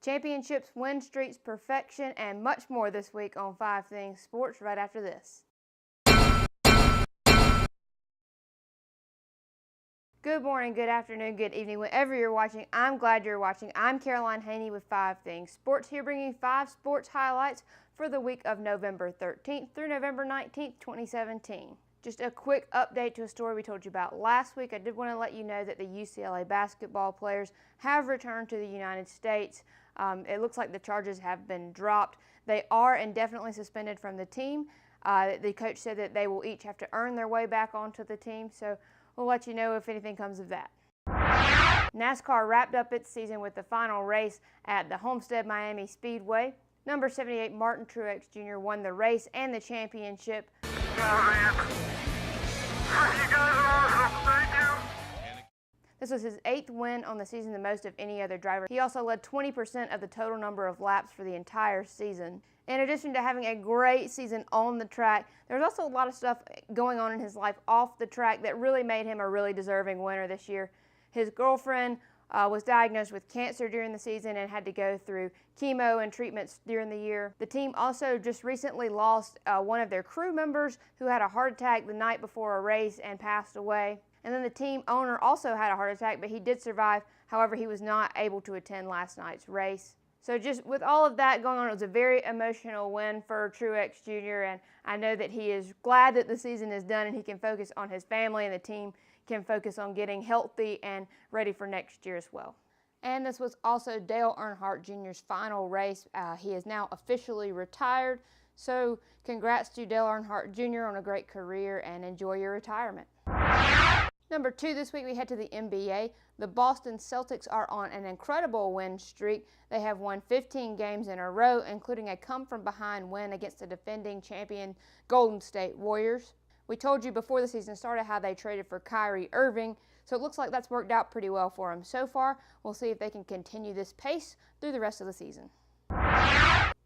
championships, win streaks, perfection, and much more this week on 5 Things Sports right after this. Good morning, good afternoon, good evening, whenever you're watching. I'm glad you're watching. I'm Caroline Haney with 5 Things Sports here, bringing 5 sports highlights for the week of November 13th through November 19th, 2017. Just a quick update to a story we told you about last week. I did want to let you know that the UCLA basketball players have returned to the United States. It looks like the charges have been dropped. They are indefinitely suspended from the team. The coach said that they will each have to earn their way back onto the team, so we'll let you know if anything comes of that. NASCAR wrapped up its season with the final race at the Homestead Miami Speedway. Number 78 Martin Truex Jr. won the race and the championship. You guys are awesome. Thank you. This was his 8th win on the season, the most of any other driver. He also led 20% of the total number of laps for the entire season. In addition to having a great season on the track, there was also a lot of stuff going on in his life off the track that really made him a really deserving winner this year. His girlfriend was diagnosed with cancer during the season and had to go through chemo and treatments during the year. The team also just recently lost one of their crew members who had a heart attack the night before a race and passed away. And then the team owner also had a heart attack, but he did survive. However, he was not able to attend last night's race. So just with all of that going on, it was a very emotional win for Truex Jr. And I know that he is glad that the season is done and he can focus on his family, and the team can focus on getting healthy and ready for next year as well. And this was also Dale Earnhardt Jr.'s final race. He is now officially retired. So congrats to Dale Earnhardt Jr. on a great career, and enjoy your retirement. Number 2 this week, we head to the NBA. The Boston Celtics are on an incredible win streak. They have won 15 games in a row, including a come-from-behind win against the defending champion Golden State Warriors. We told you before the season started how they traded for Kyrie Irving, so it looks like that's worked out pretty well for them so far. We'll see if they can continue this pace through the rest of the season.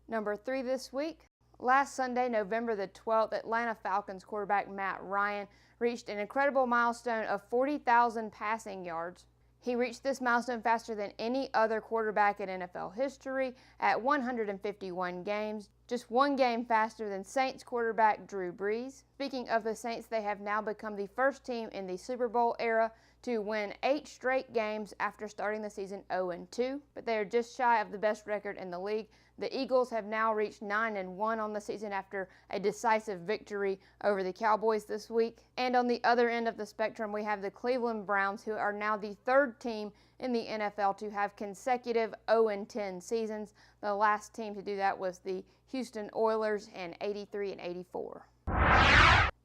Number 3 this week. Last Sunday, November the 12th, Atlanta Falcons quarterback Matt Ryan reached an incredible milestone of 40,000 passing yards. He reached this milestone faster than any other quarterback in NFL history at 151 games, just one game faster than Saints quarterback Drew Brees. Speaking of the Saints, they have now become the first team in the Super Bowl era to win 8 straight games after starting the season 0-2, but they are just shy of the best record in the league. The Eagles have now reached 9-1 on the season after a decisive victory over the Cowboys this week. And on the other end of the spectrum, we have the Cleveland Browns, who are now the 3rd team in the NFL to have consecutive 0-10 seasons. The last team to do that was the Houston Oilers in '83 and '84.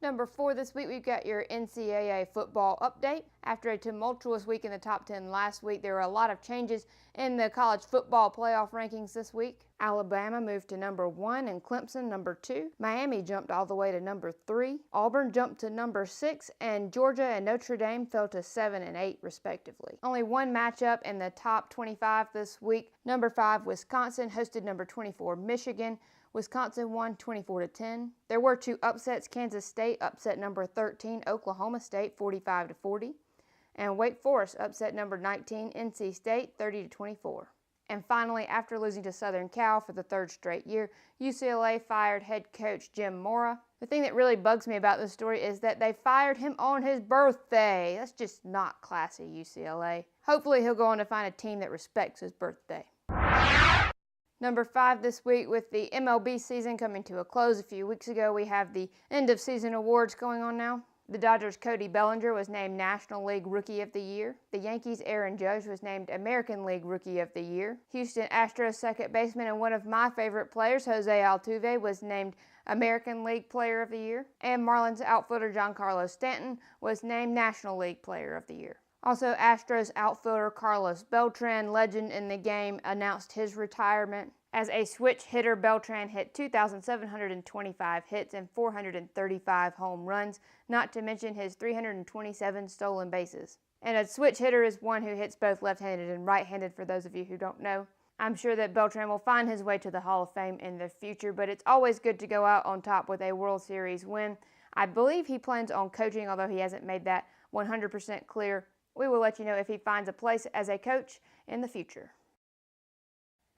Number 4 this week, we've got your NCAA football update. After a tumultuous week in the top 10 last week, there were a lot of changes in the college football playoff rankings this week. Alabama moved to number 1 and Clemson number 2. Miami jumped all the way to number 3. Auburn jumped to number 6, and Georgia and Notre Dame fell to 7 and 8 respectively. Only one matchup in the top 25 this week. Number 5 Wisconsin hosted number 24 Michigan. Wisconsin won 24-10. There were 2 upsets. Kansas State upset number 13 Oklahoma State 45-40. And Wake Forest upset number 19 NC State 30-24. And finally, after losing to Southern Cal for the 3rd straight year, UCLA fired head coach Jim Mora. The thing that really bugs me about this story is that they fired him on his birthday. That's just not classy, UCLA. Hopefully he'll go on to find a team that respects his birthday. Number 5 this week, with the MLB season coming to a close a few weeks ago, we have the end of season awards going on now. The Dodgers' Cody Bellinger was named National League Rookie of the Year. The Yankees' Aaron Judge was named American League Rookie of the Year. Houston Astros second baseman and one of my favorite players, Jose Altuve, was named American League Player of the Year. And Marlins outfielder Giancarlo Stanton was named National League Player of the Year. Also, Astros outfielder Carlos Beltran, legend in the game, announced his retirement. As a switch hitter, Beltran hit 2,725 hits and 435 home runs, not to mention his 327 stolen bases. And a switch hitter is one who hits both left-handed and right-handed, for those of you who don't know. I'm sure that Beltran will find his way to the Hall of Fame in the future, but it's always good to go out on top with a World Series win. I believe he plans on coaching, although he hasn't made that 100% clear. We will let you know if he finds a place as a coach in the future.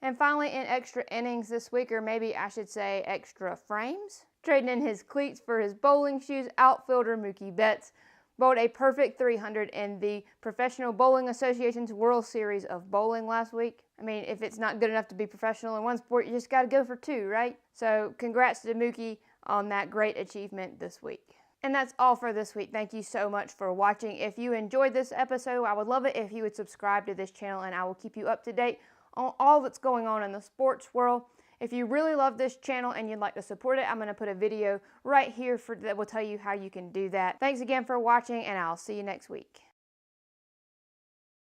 And finally, in extra innings this week, or maybe I should say extra frames, trading in his cleats for his bowling shoes, outfielder Mookie Betts bowled a perfect 300 in the Professional Bowling Association's World Series of Bowling last week. I mean, if it's not good enough to be professional in one sport, you just got to go for two, right? So congrats to Mookie on that great achievement this week. And that's all for this week. Thank you so much for watching. If you enjoyed this episode, I would love it if you would subscribe to this channel, and I will keep you up to date on all that's going on in the sports world. If you really love this channel and you'd like to support it, I'm going to put a video right here that will tell you how you can do that. Thanks again for watching, and I'll see you next week.